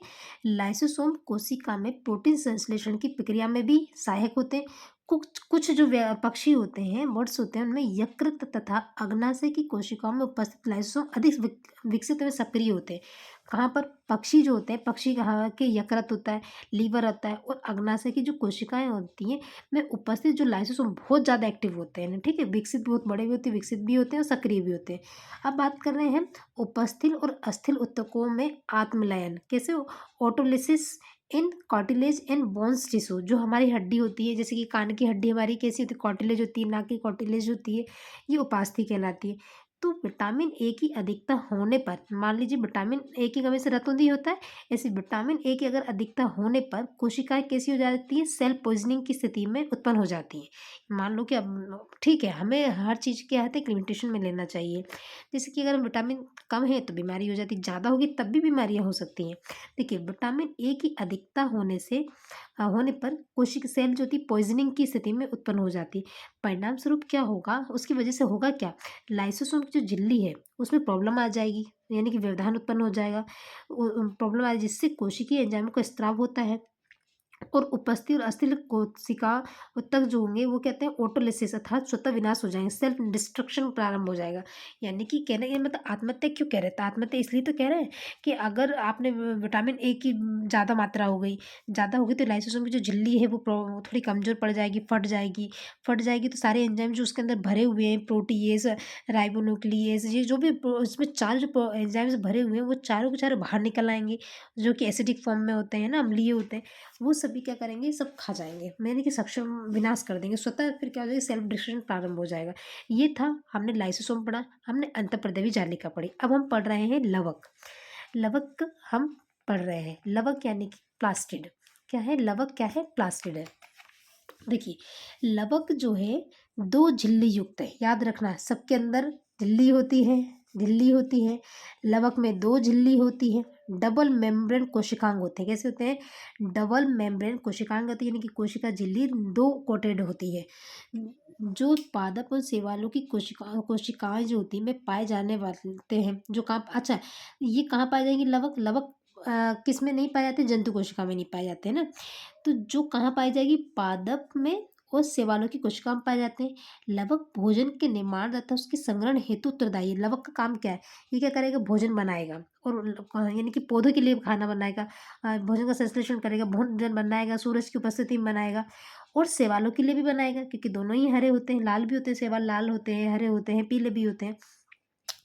लाइसोसोम कोशिका में प्रोटीन संश्लेषण की प्रक्रिया में भी सहायक होते हैं। कुछ कुछ जो पक्षी होते हैं, बर्ड्स होते हैं, उनमें यकृत तथा अग्नाशय की कोशिकाओं में उपस्थित लाइसोसोम अधिक विकसित व सक्रिय होते हैं। कहाँ पर, पक्षी जो होते हैं, पक्षी कहाँ के यकृत होता है, लीवर होता है, और अग्नाशय की जो कोशिकाएं होती हैं में उपस्थित जो लाइसोसोम बहुत ज़्यादा एक्टिव होते हैं। ठीक है, विकसित बहुत बड़े भी होते हैं, विकसित भी होते हैं और सक्रिय भी होते हैं। अब बात कर रहे हैं उपस्थिल और अस्थिल ऊतकों में आत्मलयन, कैसे, autolysis in cartilage and bones tissue. जो हमारी हड्डी होती है, जैसे कि कान की हड्डी हमारी कैसी होती है, कार्टिलेज होती है, नाक की कार्टिलेज होती है, ये उपास्थि कहलाती है। तो विटामिन ए की अधिकता होने पर, मान लीजिए विटामिन ए की कमी से रतुंधी होता है, ऐसे विटामिन ए की अगर अधिकता होने पर कोशिकाएं कैसी हो जाती है, सेल पॉइजनिंग की स्थिति में उत्पन्न हो जाती है। मान लो कि अब ठीक है, हमें हर चीज़ क्या है, लिमिटेशन में लेना चाहिए। जैसे कि अगर विटामिन कम है तो बीमारी हो जाती है, ज़्यादा होगी तब भी बीमारियां हो सकती हैं। देखिए, विटामिन ए की अधिकता होने पर कोशिका सेल जो थी पॉइजनिंग की स्थिति में उत्पन्न हो जाती है। परिणाम स्वरूप क्या होगा, उसकी वजह से होगा क्या, लाइसोसोम की जो झिल्ली है उसमें प्रॉब्लम आ जाएगी, यानी कि व्यवधान उत्पन्न हो जाएगा, प्रॉब्लम आ, जिससे कोशिकीय एंजाइमों का स्त्राव होता है, और उपस्थित और अस्थिर कोशिका तक जो होंगे वो कहते हैं ऑटोलिसिस, अर्थात स्वतः विनाश हो जाएंगे, सेल्फ डिस्ट्रक्शन प्रारंभ हो जाएगा। यानी कि कहने का मतलब आत्महत्या क्यों कह रहे हैं, तो आत्महत्या इसलिए तो कह रहे हैं कि अगर आपने विटामिन ए की ज़्यादा मात्रा हो गई, ज़्यादा होगी, तो लाइसोसोम की जो झिल्ली है वो थोड़ी कमज़ोर पड़ जाएगी, फट जाएगी, तो सारे एंजाइम जो उसके अंदर भरे हुए हैं, प्रोटीएज, राइबोन्यूक्लियेज, ये जो भी इसमें 4 जो एंजाइम्स भरे हुए हैं, वो चारों के चारों बाहर निकल आएंगे, जो कि एसिडिक फॉर्म में होते हैं ना, अम्लीय होते हैं, वो सभी क्या करेंगे, सब खा जाएंगे, यानी कि सक्षम विनाश कर देंगे स्वतः, फिर क्या हो जाएगा, सेल्फ डिस्ट्रक्शन प्रारंभ हो जाएगा। ये था, हमने लाइसोसोम पढ़ा, हमने अंतःप्रद्रवी जालिका पढ़ी। अब हम पढ़ रहे हैं लवक। लवक हम पढ़ रहे हैं, लवक यानी कि प्लास्टिड। क्या है लवक, क्या है, प्लास्टिड है। देखिए, लवक जो है 2 झिल्ली युक्त है, याद रखना, सबके अंदर झिल्ली होती है, लवक में 2 झिल्ली होती है। डबल मेम्ब्रेन कोशिकांग होते हैं। कैसे होते हैं? डबल मेम्ब्रेन कोशिकांग होती है, यानी कि कोशिका झिल्ली 2 कोटेड होती है। जो पादप और शैवालों की कोशिकाएँ जो होती हैं में पाए जाने वाले हैं, जो कहाँ अच्छा, ये कहाँ पाए जाएँगे? लवक लवक किस में नहीं पाए जाते? जंतु कोशिका में नहीं पाए जाते हैं ना। तो जो कहाँ पाई जाएगी? पादप में और शैवालों की कोशिका में पाए जाते हैं। लवक भोजन के निर्माण तथा उसके संग्रहण हेतु उत्तरदायी है। लवक का काम क्या है? ये क्या करेगा? भोजन बनाएगा और यानी कि पौधों के लिए खाना बनाएगा, भोजन का संश्लेषण करेगा, भोजन बनाएगा, सूरज की उपस्थिति में बनाएगा और शैवालों के लिए भी बनाएगा, क्योंकि दोनों ही हरे होते हैं, लाल भी होते हैं शैवाल, लाल होते हैं, हरे होते हैं, पीले भी होते हैं।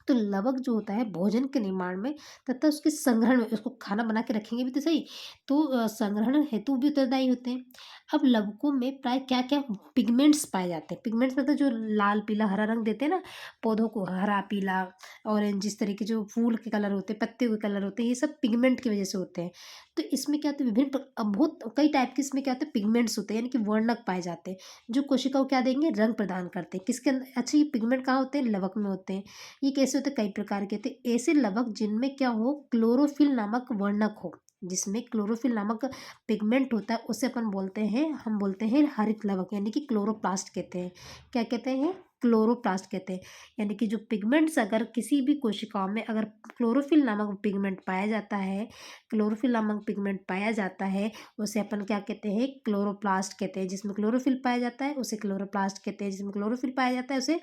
तो लवक जो होता है भोजन के निर्माण में तथा उसके संग्रहण में, उसको खाना बना के रखेंगे भी तो सही, तो संग्रहण हेतु भी उत्तरदायी होते हैं। अब लवकों में प्राय क्या क्या पिगमेंट्स पाए जाते हैं? पिगमेंट्स मतलब जो लाल पीला हरा रंग देते हैं ना पौधों को, हरा पीला ऑरेंज, जिस तरह के जो फूल के कलर होते हैं, पत्ते के कलर होते हैं, ये सब पिगमेंट की वजह से होते हैं। तो इसमें क्या होता है? विभिन्न अब बहुत कई टाइप के इसमें क्या होता है? पिगमेंट्स होते हैं, यानी कि वर्णक पाए जाते हैं, जो कोशिका को क्या देंगे? रंग प्रदान करते हैं। किसके अंदर? अच्छा, ये पिगमेंट कहाँ होते हैं? लवक में होते हैं। ये कैसे होते हैं? कई प्रकार के होते हैं। ऐसे लवक जिनमें क्या हो? क्लोरोफिल नामक वर्णक हो। जिसमें क्लोरोफिल नामक पिगमेंट होता है उसे हम बोलते हैं हरित लवक, यानी कि क्लोरोप्लास्ट कहते हैं। क्या कहते हैं? क्लोरोप्लास्ट कहते हैं। यानी कि जो पिगमेंट्स अगर किसी भी कोशिकाओं में अगर क्लोरोफिल नामक पिगमेंट पाया जाता है, क्लोरोफिल नामक पिगमेंट पाया जाता है, उसे अपन क्या कहते हैं? क्लोरोप्लास्ट कहते हैं। जिसमें क्लोरोफिल पाया जाता है उसे क्लोरोप्लास्ट कहते हैं। जिसमें क्लोरोफिल पाया जाता है उसे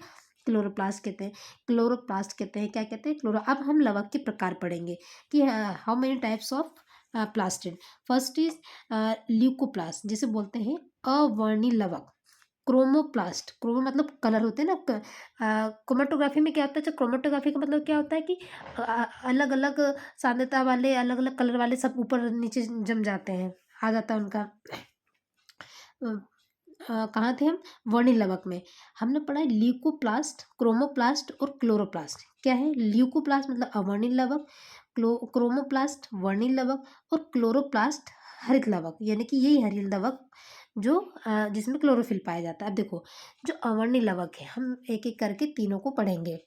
क्लोरोप्लास्ट कहते हैं। क्लोरोप्लास्ट कहते हैं, क्या कहते हैं? अब हम लवक के प्रकार पढ़ेंगे कि how many types of plastid. First is leucoplast, जिसे बोलते हैं अवर्णी लवक। क्रोमोप्लास्ट, क्रोमो मतलब कलर होते हैं ना। क्रोमेटोग्राफी में क्या होता है? अच्छा, क्रोमेटोग्राफी का मतलब क्या होता है कि अलग अलग सांद्रता वाले, अलग अलग कलर वाले सब ऊपर नीचे जम जाते हैं, आ जाता है उनका। कहाँ थे हम? वर्णिल लवक में। हमने पढ़ा है ल्यूकोप्लास्ट, क्रोमोप्लास्ट और क्लोरोप्लास्ट। क्या है? ल्यूकोप्लास्ट मतलब अवर्णिल लवक, क्रोमोप्लास्ट वर्णिल लवक और क्लोरोप्लास्ट हरित लवक, यानी कि यही हरित लवक जो जिसमें क्लोरोफिल पाया जाता है। अब देखो, जो अवर्णिल लवक है हम एक एक करके तीनों को पढ़ेंगे।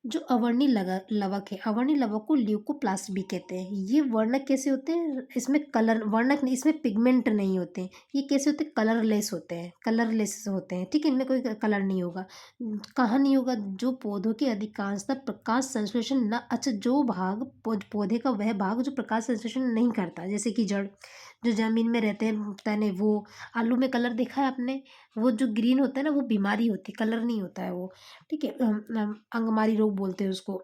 जो अवर्णी लवक है, अवर्णी लवक को ल्यूकोप्लास्ट भी कहते हैं। ये वर्णक कैसे होते हैं? इसमें कलर वर्णक नहीं, इसमें पिगमेंट नहीं होते हैं। ये कैसे होते हैं? कलरलेस होते हैं, कलरलेस होते हैं, ठीक है। इनमें कोई कलर नहीं होगा। कहाँ नहीं होगा? जो पौधों की अधिकांशतः प्रकाश संश्लेषण न, अच्छा, जो भाग पौधे का वह भाग जो प्रकाश संश्लेषण नहीं करता, जैसे कि जड़, जो जमीन में रहते हैं तने, वो आलू में कलर देखा है आपने? वो जो ग्रीन होता है ना, वो बीमारी होती है, कलर नहीं होता है वो, ठीक है। अंगमारी रोग बोलते हैं उसको।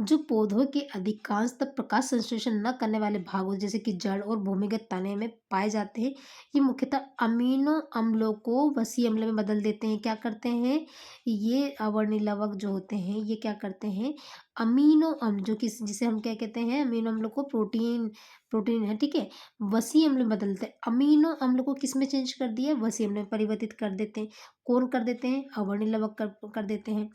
जो पौधों के अधिकांशतः प्रकाश संश्लेषण न करने वाले भागों, जैसे कि जड़ और भूमिगत तने में पाए जाते हैं, ये मुख्यतः अमीनो अम्लों को वसी अम्ल में बदल देते हैं। क्या करते हैं? ये अवर्णी लवक जो होते हैं ये क्या करते हैं? अमीनो अम्ल, जो कि जिसे हम क्या कहते हैं? अमीनो अम्लों को प्रोटीन, प्रोटीन है, ठीक है, वसी अम्ल में बदलते हैं। अमीनो अम्ल को किस में चेंज कर दिया? वसी अम्ल में परिवर्तित कर देते हैं। कौन कर देते हैं? अवर्णी लवक कर देते हैं।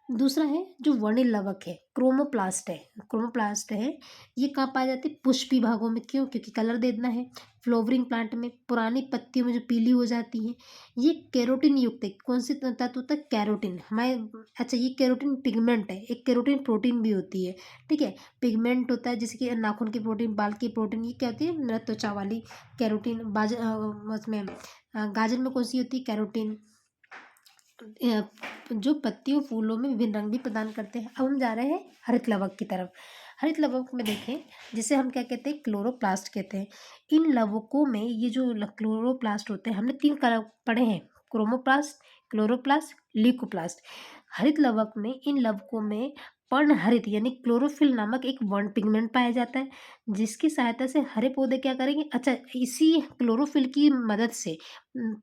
दूसरा है जो वर्णिल लवक है, क्रोमोप्लास्ट है। क्रोमोप्लास्ट है, ये कहाँ पाए जाते हैं? पुष्पी भागों में। क्यों? क्योंकि कलर देना है। फ्लावरिंग प्लांट में, पुरानी पत्तियों में जो पीली हो जाती हैं। ये कैरोटीन युक्त है। कौन सी तत्व होता है? कैरोटीन हमारे। अच्छा, ये कैरोटीन पिगमेंट है, एक कैरोटीन प्रोटीन भी होती है, ठीक है। पिगमेंट होता है जैसे कि नाखून की प्रोटीन, बाल की प्रोटीन, ये क्या होती है? मृत त्वचा वाली कैरोटीन। उसमें गाजर में कौन सी होती है? कैरोटीन। जो पत्तियों फूलों में विभिन्न रंग भी प्रदान करते हैं। अब हम जा रहे हैं हरित लवक की तरफ। हरित लवक में देखें, जिसे हम क्या कहते हैं? क्लोरोप्लास्ट कहते हैं। इन लवकों में ये जो क्लोरोप्लास्ट होते हैं, हमने 3 कलर पढ़े हैं, क्रोमोप्लास्ट, क्लोरोप्लास्ट, ल्यूकोप्लास्ट। हरित लवक में इन लवकों में पर्णहरित यानी क्लोरोफिल नामक एक वर्ण पिगमेंट पाया जाता है, जिसकी सहायता से हरे पौधे क्या करेंगे? अच्छा, इसी क्लोरोफिल की मदद से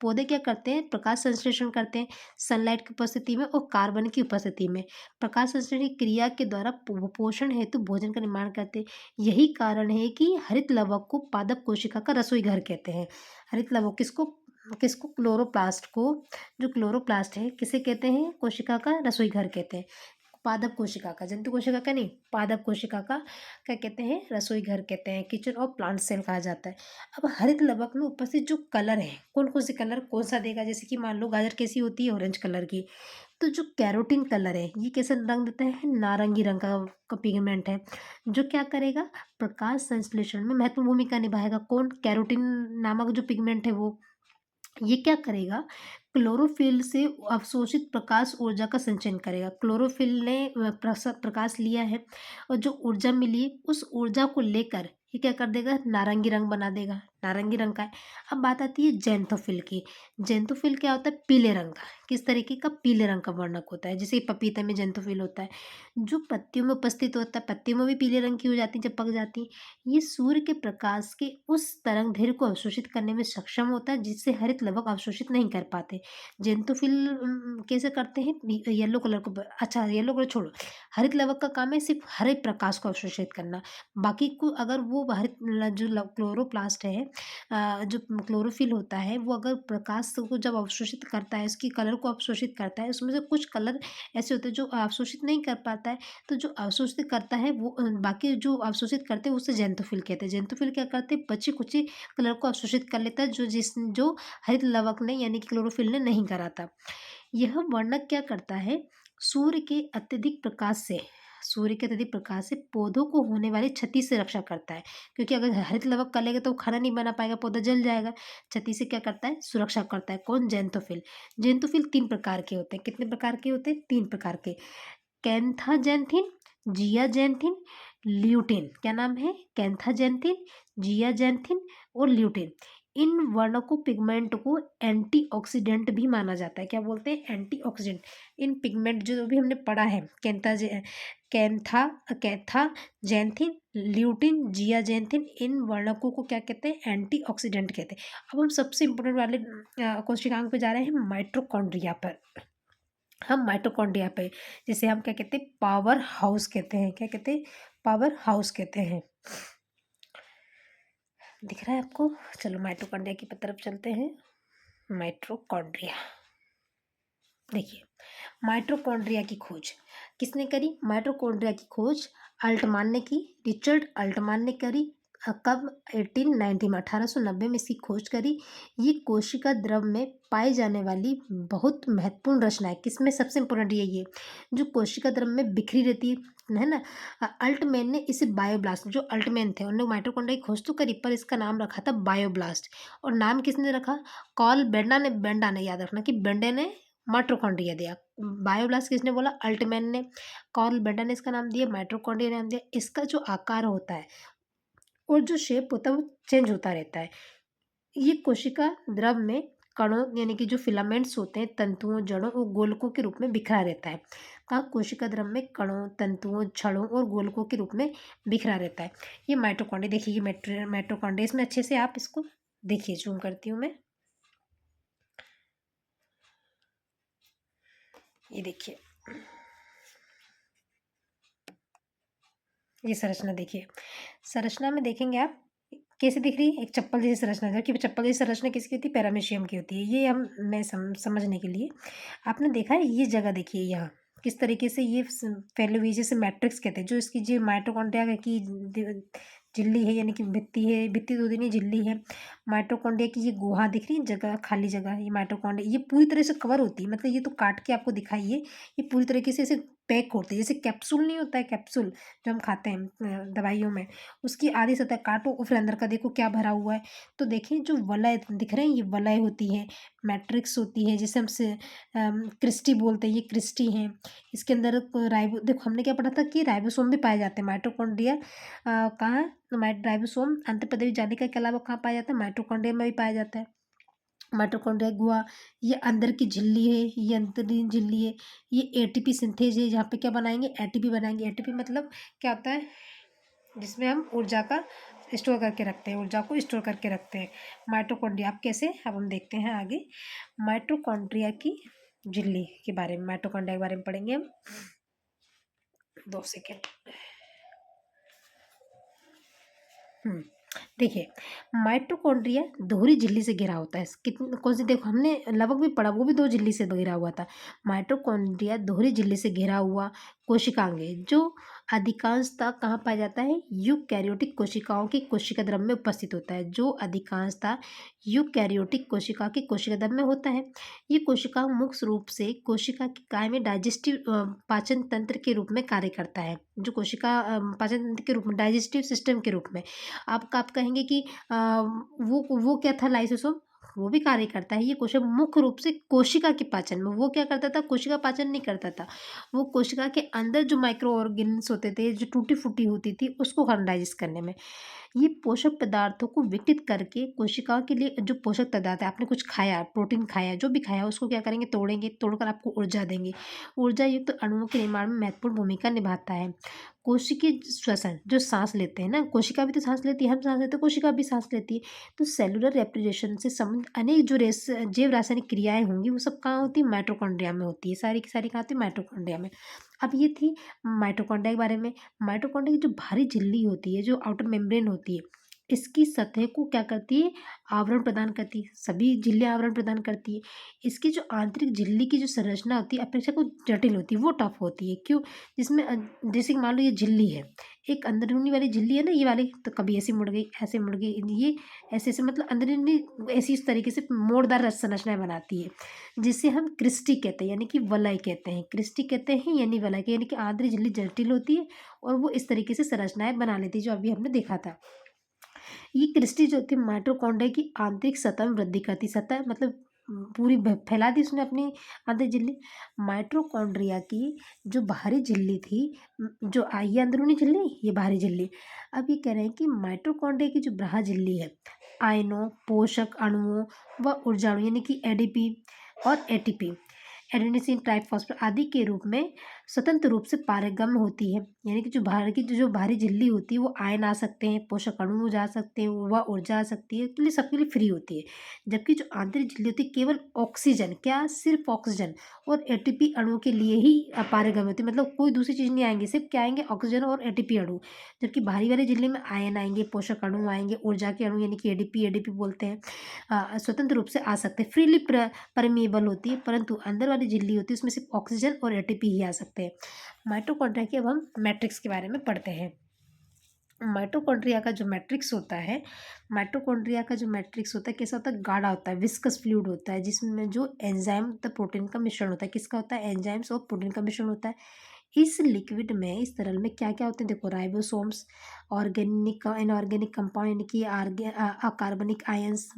पौधे क्या करते हैं? प्रकाश संश्लेषण करते हैं, सनलाइट की उपस्थिति में और कार्बन की उपस्थिति में। प्रकाश संश्लेषण की क्रिया के द्वारा पोषण हेतु भोजन का निर्माण करते हैं। यही कारण है कि हरित लवक को पादप कोशिका का रसोई घर कहते हैं। हरित लवक किसको किसको? क्लोरोप्लास्ट को। जो क्लोरोप्लास्ट है किसे कहते हैं? कोशिका का रसोई घर कहते हैं। पादप कोशिका का, जंतु कोशिका का नहीं, पादप कोशिका का क्या कहते हैं? रसोई घर कहते हैं, किचन ऑफ प्लांट सेल कहा जाता है। अब हरित लवक में उपस्थित जो कलर है, कौन कौन से कलर कौन सा देगा? जैसे कि मान लो गाजर कैसी होती है? ऑरेंज कलर की। तो जो कैरोटीन कलर है ये कैसा रंग देता है, नारंगी रंग का पिगमेंट है, जो क्या करेगा, प्रकाश संश्लेषण में महत्वपूर्ण भूमिका निभाएगा। कौन, कैरोटीन नामक जो पिगमेंट है वो, ये क्या करेगा, क्लोरोफिल से अवशोषित प्रकाश ऊर्जा का संचयन करेगा। क्लोरोफिल ने प्रकाश लिया है और जो ऊर्जा मिली उस ऊर्जा को लेकर ये क्या कर देगा, नारंगी रंग बना देगा, नारंगी रंग का है। अब बात आती है ज़ैंथोफिल की। ज़ैंथोफिल क्या होता है, पीले रंग का। किस तरीके का, पीले रंग का वर्णक होता है, जैसे पपीते में ज़ैंथोफिल होता है, जो पत्तियों में उपस्थित होता है, पत्तियों में भी पीले रंग की हो जाती है जब पक जाती है। ये सूर्य के प्रकाश के उस तरंगदैर्घ्य को अवशोषित करने में सक्षम होता है जिससे हरित लवक अवशोषित नहीं कर पाते। ज़ैंथोफिल कैसे करते हैं, येलो कलर को अच्छा येलो कलर छोड़ो, हरित लवक का काम है सिर्फ हरे प्रकाश को अवशोषित करना। बाकी को अगर वो हरित जो क्लोरोप्लास्ट है, जो क्लोरोफिल होता है, वो अगर प्रकाश को जब अवशोषित करता है, उसकी कलर को अवशोषित करता है, उसमें से कुछ कलर ऐसे होते हैं जो अवशोषित नहीं कर पाता है। तो जो अवशोषित करता है वो बाकी जो अवशोषित करते हैं उसे ज़ैंथोफिल कहते हैं। ज़ैंथोफिल क्या करते हैं, बची कुची कलर को अवशोषित कर लेता है जो हरित लवक ने यानी कि क्लोरोफिल ने नहीं करा था। यह वर्णक क्या करता है, सूर्य के अत्यधिक प्रकाश से पौधों को होने वाली क्षति से रक्षा करता है, क्योंकि अगर हरित लवक कर लेगा तो वो खाना नहीं बना पाएगा, पौधा जल जाएगा। क्षति से क्या करता है, सुरक्षा करता है। कौन, ज़ैंथोफिल। ज़ैंथोफिल 3 प्रकार के होते हैं। कितने प्रकार के होते हैं, 3 प्रकार के। कैंथाजेंथिन, जियाजेंथिन, ल्यूटिन। क्या नाम है, कैंथाजेंथिन, जियाजेंथिन और ल्यूटिन। इन वर्णकों पिगमेंट को एंटीऑक्सीडेंट भी माना जाता है। क्या बोलते हैं, एंटीऑक्सीडेंट। इन पिगमेंट जो भी हमने पढ़ा है, कैंथा कैथाजेंथिन, ल्यूटिन, जियाजेंथिन, इन वर्णकों को क्या कहते हैं, एंटीऑक्सीडेंट कहते हैं। अब हम सबसे इम्पोर्टेंट वाले कोशिकांग पे जा रहे हैं, माइटोकॉन्ड्रिया पर। हम माइटोकॉन्ड्रिया पे, जिसे हम क्या कहते हैं, पावर हाउस कहते हैं। क्या कहते हैं, पावर हाउस कहते हैं। दिख रहा है आपको, चलो माइटोकॉन्ड्रिया की तरफ चलते हैं। माइटोकॉन्ड्रिया, देखिए, माइटोकॉन्ड्रिया की खोज किसने करी, माइटोकॉन्ड्रिया की खोज अल्टमान ने की, रिचर्ड अल्टमान ने करी। कब, 1890 में, 1890 में इसकी खोज करी। ये कोशिका द्रव में पाई जाने वाली बहुत महत्वपूर्ण रचना है। किसमें सबसे इम्पोर्टेंट ये जो कोशिका द्रव में बिखरी रहती है ना। अल्टमैन ने इसे बायोब्लास्ट, जो अल्टमैन थे उन्होंने माइटोकॉन्ड्रिया की खोज तो करी पर इसका नाम रखा था बायोब्लास्ट। और नाम किसने रखा, कॉल बेंडा ने याद रखना कि बेंडे ने माइटोकॉन्ड्रिया दिया। बायोब्लास्ट किसने बोला, अल्टमैन ने। कार्ल बेंडा ने इसका नाम दिया, माइटोकॉन्ड्रिया नाम दिया। इसका जो आकार होता है और जो शेप होता है वो चेंज होता रहता है। ये कोशिका द्रव में कणों यानी कि जो फिलामेंट्स होते हैं, तंतुओं, जड़ों और गोलकों के रूप में बिखरा रहता है। कहाँ, कोशिका द्रव में कणों, तंतुओं, छड़ों और गोलकों के रूप में बिखरा रहता है। ये माइटोकॉन्ड्रिया, देखिए ये माइटोकॉन्ड्रिया, इसमें अच्छे से आप इसको देखिए, जूम करती हूँ मैं, ये देखिए, ये संरचना देखिए। संरचना में देखेंगे आप कैसे दिख रही है, एक चप्पल जैसी संरचना, जबकि चप्पल जैसी संरचना किसकी होती है, पैरामीशियम की होती है। ये हम मैं समझने के लिए, आपने देखा है ये जगह देखिए, यहाँ किस तरीके से ये फैली हुई, जैसे मैट्रिक्स कहते हैं, जो इसकी जो माइटोकॉन्ड्रिया की झिल्ली है, यानी कि भित्ती है, भित्ती तो नहीं, झिल्ली है। माइटोकॉन्ड्रिया की ये गुहा दिख रही है, जगह, खाली जगह, ये माइटोकॉन्ड्रिया, ये पूरी तरह से कवर होती है, मतलब ये तो काट के आपको दिखाइए, ये पूरी तरीके से इसे पैक होती है, जैसे कैप्सूल नहीं होता है, कैप्सूल जो हम खाते हैं दवाइयों में, उसकी आधी सतह काटो और फिर अंदर का देखो क्या भरा हुआ है। तो देखिए जो वलय दिख रहे हैं, ये वलय होती है, मैट्रिक्स होती है, जिसे हम से क्रिस्टी बोलते हैं, ये क्रिस्टी हैं। इसके अंदर राइबो, देखो हमने क्या पढ़ा था कि राइबोसोम भी पाए जाते हैं। माइटोकॉन्ड्रिया कहाँ, राइबोसोम अंतःपदवी जालिका के अलावा कहाँ पाया जाता है, माइटोकॉन्ड्रिया में भी पाया जाता है। माइटोकॉन्ड्रिया गुहा, ये अंदर की झिल्ली है, ये अंदरूनी झिल्ली है। ये एटीपी सिंथेज है, जहाँ पे क्या बनाएंगे, एटीपी बनाएंगे। एटीपी मतलब क्या होता है, जिसमें हम ऊर्जा का स्टोर करके रखते हैं, ऊर्जा को स्टोर करके रखते हैं। माइटोकॉन्ड्रिया आप कैसे, अब हम देखते हैं आगे माइटोकॉन्ड्रिया की झिल्ली के बारे में, माइटोकॉन्ड्रिया के बारे में पढ़ेंगे हम। 2 सेकेंड। देखिए, माइटोकॉन्ड्रिया दोहरी झिल्ली से घिरा होता है। कितनी कौन सी, देखो हमने लवक भी पढ़ा, वो भी 2 झिल्ली से घिरा हुआ था। माइटोकॉन्ड्रिया दोहरी झिल्ली से घिरा हुआ कोशिकांग है, जो अधिकांशतः कहाँ पाया जाता है? यूकैरियोटिक कोशिकाओं की कोशिका द्रव्य में उपस्थित होता है, जो अधिकांशतः यूकैरियोटिक कोशिका की कोशिका द्रव्य में होता है। ये कोशिका मुख्य रूप से कोशिका की काय में डाइजेस्टिव पाचन तंत्र के रूप में कार्य करता है। जो कोशिका पाचन तंत्र के रूप में, डाइजेस्टिव सिस्टम के रूप में। आप कहेंगे कि वो क्या था लाइसोसोम? वो भी कार्य करता है। ये कोशिका मुख्य रूप से कोशिका के पाचन में, वो क्या करता था? कोशिका पाचन नहीं करता था। वो कोशिका के अंदर जो माइक्रो ऑर्गेन्स होते थे, जो टूटी-फूटी होती थी, उसको डाइजेस्ट करने में। ये पोषक पदार्थों को विघटित करके कोशिकाओं के लिए जो पोषक पदार्थ है, आपने कुछ खाया, प्रोटीन खाया, जो भी खाया उसको क्या करेंगे? तोड़ेंगे, तोड़कर आपको ऊर्जा देंगे। ऊर्जा युक्त अणुओं के निर्माण में महत्वपूर्ण भूमिका निभाता है। कोशिकीय श्वसन, जो साँस लेते हैं ना, कोशिका भी तो साँस लेती है, हम साँस लेते हैं, कोशिका भी साँस लेती है। तो सेलुलर रेस्पिरेशन से संबंधित अनेक जो जैव रासायनिक क्रियाएँ होंगी, वो सब कहाँ होती है? माइटोकॉन्ड्रिया में होती है। सारी की सारी कहाँ होती है? माइटोकॉन्ड्रिया में। अब ये थी माइटोकॉन्ड्रिया के बारे में। माइटोकॉन्ड्रिया की जो बाहरी झिल्ली होती है, जो आउटर मेम्ब्रेन होती है, इसकी सतह को क्या करती है? आवरण प्रदान करती है। सभी झिल्लियाँ आवरण प्रदान करती है। इसकी जो आंतरिक झिल्ली की जो संरचना होती है, अपेक्षाकृत जटिल होती है, वो टफ होती है। क्यों? जिसमें जैसे कि मान लो ये झिल्ली है, एक अंदरूनी वाली झिल्ली है ना, ये वाली, तो कभी ऐसे मुड़ गई, ऐसे मुड़ गई, ये ऐसे-ऐसे, मतलब अंदरूनी ऐसी इस तरीके से मोड़दार संरचनाएँ बनाती है, जिसे हम क्रिस्टी कहते हैं, यानी कि वलय कहते हैं। क्रिस्टी कहते हैं यानी वलय के, यानी कि आंतरिक झिल्ली जटिल होती है और वो इस तरीके से संरचनाएँ बना लेती है, जो अभी हमने देखा था। ये क्रिस्टी जो थी माइटोकॉन्ड्रिया की आंतरिक सतह में वृद्धि करती, सतह मतलब पूरी फैला दी उसने अपनी आंतरिक झिल्ली। माइटोकॉन्ड्रिया की जो बाहरी झिल्ली थी, जो ये अंदरूनी झिल्ली, ये बाहरी झिल्ली। अब ये कह रहे हैं कि माइटोकॉन्ड्रिया की जो बाहरी झिल्ली है, आयनों, पोषक अणुओं व ऊर्जाणु यानी कि एडीपी और एटीपी, एडेनिसिन ट्राइफॉस्फेट आदि के रूप में स्वतंत्र रूप से पारगम्य होती है। यानी कि जो बाहर की जो बाहरी झिल्ली होती है, वो आयन आ सकते हैं, पोषक अणु जा सकते हैं, व ऊर्जा आ सकती है, के लिए सबके लिए फ्री होती है। जबकि जो आंतरिक झिल्ली होती है, केवल ऑक्सीजन, क्या? सिर्फ ऑक्सीजन और एटीपी अणु के लिए ही पारगम्य होती है। मतलब कोई दूसरी चीज़ नहीं आएंगे, सिर्फ क्या आएंगे? ऑक्सीजन और एटीपी अणु। जबकि बाहरी वाली झिल्ली में आयन आएंगे, पोषक अणु आएंगे, ऊर्जा के अणु यानी कि एडीपी एडीपी बोलते हैं, स्वतंत्र रूप से आ सकते हैं, फ्रीली परमिएबल होती है। परंतु अंदर वाली झिल्ली होती है, उसमें सिर्फ ऑक्सीजन और एटीपी ही आ सकते हैं। माइटोकॉन्ड्रिया की अब हम मैट्रिक्स के बारे में पढ़ते हैं। माइटोकॉन्ड्रिया का जो मैट्रिक्स होता है, माइटोकॉन्ड्रिया का जो मैट्रिक्स होता है, कैसा होता है? गाढ़ा होता है, विस्कस फ्लूइड होता है, जिसमें जो एंजाइम तथा प्रोटीन का मिश्रण होता है। किसका होता है? एंजाइम्स और प्रोटीन का मिश्रण होता है। इस लिक्विड में, इस तरल में क्या-क्या होते हैं? देखो, राइबोसोम्स, ऑर्गेनिक इनऑर्गेनिक कंपाउंड यानी कि अकार्बनिक आयंस,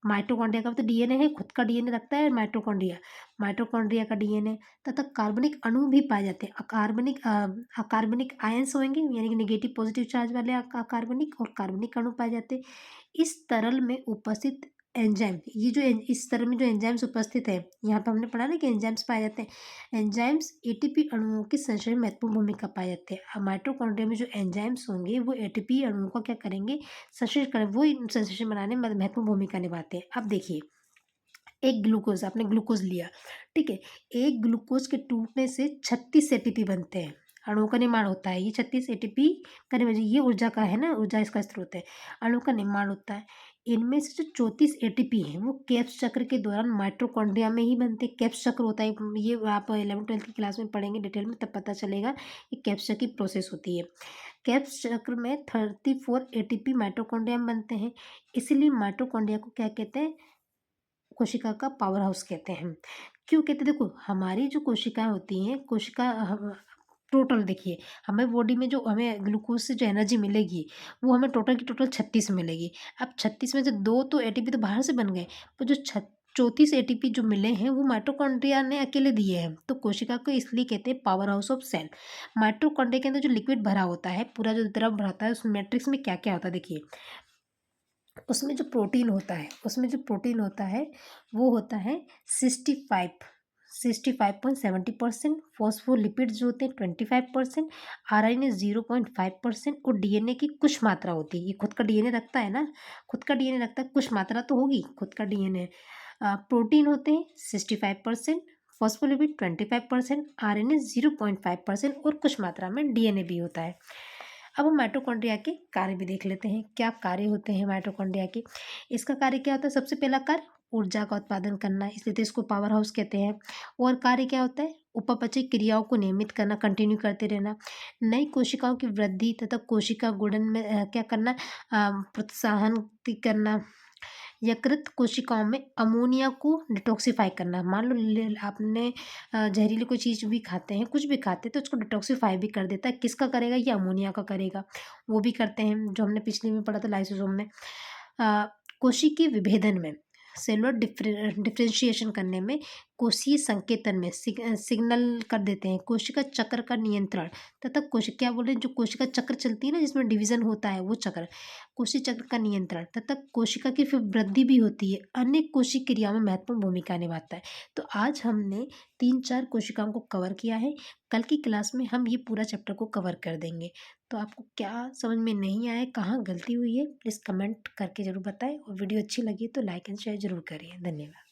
माइटोकॉन्ड्रिया का मतलब डीएनए है, खुद का डीएनए रखता है माइटोकॉन्ड्रिया। माइटोकॉन्ड्रिया का डीएनए तथा कार्बनिक अणु भी पाए जाते हैं। अकार्बनिक आयंस होंगे, यानी कि नेगेटिव पॉजिटिव चार्ज वाले अकार्बनिक और कार्बनिक अणु पाए जाते हैं। इस तरल में उपस्थित एंजाइम, ये जो इस तरल में जो एंजाइम्स उपस्थित है, यहाँ पे हमने पढ़ा ना कि एंजाइम्स पाए जाते हैं। एंजाइम्स एटीपी अणुओं के संश्लेषण में महत्वपूर्ण भूमिका पाए जाते हैं। अब माइटोकॉन्ड्रिया में जो एंजाइम्स होंगे, वो एटीपी अणुओं का क्या करेंगे? संश्लेषण करें, वो संश्लेषण बनाने में महत्वपूर्ण भूमिका निभाते हैं। अब देखिए, एक ग्लूकोज, आपने ग्लूकोज लिया, ठीक है। एक ग्लूकोज के टूटने से 36 एटीपी बनते हैं, अणुओं का निर्माण होता है। ये 36 एटीपी का निर्माण, ये ऊर्जा का है ना, ऊर्जा इसका स्रोत है। अणु का निर्माण होता है। इनमें से जो 34 एटीपी हैं, वो केब्स चक्र के दौरान माइटोकॉन्ड्रिया में ही बनते हैं। केब्स चक्र होता है, ये आप 11th-12th की क्लास में पढ़ेंगे डिटेल में, तब पता चलेगा कि केब्स चक्र की प्रोसेस होती है। केब्स चक्र में 34 एटीपी माइटोकॉन्ड्रिया में बनते हैं। इसलिए माइटोकॉन्ड्रिया को क्या कहते हैं? कोशिका का पावर हाउस कहते हैं। क्यों कहते हैं? देखो, हमारी जो कोशिकाएँ होती हैं, कोशिका हम टोटल देखिए, हमें बॉडी में जो हमें ग्लूकोज से जो एनर्जी मिलेगी, वो हमें टोटल की टोटल 36 मिलेगी। अब 36 में से 2 तो एटीपी तो बाहर से बन गए, पर जो 34 एटीपी जो मिले हैं, वो माइटोकॉन्ड्रिया ने अकेले दिए हैं। तो कोशिका को इसलिए कहते हैं power house of cell. Mitochondria के अंदर जो लिक्विड भरा होता है, पूरा जो द्रव भरा है, उस मैट्रिक्स में क्या-क्या होता है? देखिए, उसमें जो प्रोटीन होता है, वो होता है 65.70%, फॉस्फोलिपिड्स जो होते हैं 25%, आरएनए 0.5% और डीएनए की कुछ मात्रा होती है। ये खुद का डीएनए रखता है ना, कुछ मात्रा तो होगी खुद का डीएनए। प्रोटीन होते हैं 65%, फॉस्फोलिपिड 25%, आरएनए 0.5% और कुछ मात्रा में डीएनए भी होता है। अब हम माइटोकॉन्ड्रिया के कार्य भी देख लेते हैं। क्या कार्य होते हैं माइटोकॉन्ड्रिया के? इसका कार्य क्या होता है? सबसे पहला कार्य ऊर्जा का उत्पादन करना, इसलिए तो इसको पावर हाउस कहते हैं। और कार्य क्या होता है? उपापचय क्रियाओं को नियमित करना, कंटिन्यू करते रहना। नई कोशिकाओं की वृद्धि तथा कोशिका गुणन में क्या करना, प्रोत्साहन करना। यकृत कोशिकाओं में अमोनिया को डिटॉक्सिफाई करना। मान लो आपने जहरीली कोई चीज़ भी खाते हैं, कुछ भी खाते हैं, तो उसको डिटॉक्सिफाई भी कर देता है। किसका करेगा? ये अमोनिया का करेगा। वो भी करते हैं, जो हमने पिछले में पढ़ा था लाइसोसोम में। अ, कोशिकीय विभेदन में, सेलुलर डिफरेंशिएशन करने में, कोशीय संकेतन में सिग्नल कर देते हैं। कोशिका चक्र का नियंत्रण तथा क्या बोल रहे हैं, जो कोशिका चक्र चलती है ना, जिसमें डिवीजन होता है, वो चक्र, कोशी चक्र का नियंत्रण तथा कोशिका की फिर वृद्धि भी होती है, अन्य कोशिक क्रियाओं में महत्वपूर्ण भूमिका निभाता है। तो आज हमने 3-4 कोशिकाओं को कवर किया है। कल की क्लास में हम ये पूरा चैप्टर को कवर कर देंगे। तो आपको क्या समझ में नहीं आया, कहाँ गलती हुई है, प्लीज़ कमेंट करके ज़रूर बताएं, और वीडियो अच्छी लगी तो लाइक एंड शेयर ज़रूर करिए। धन्यवाद।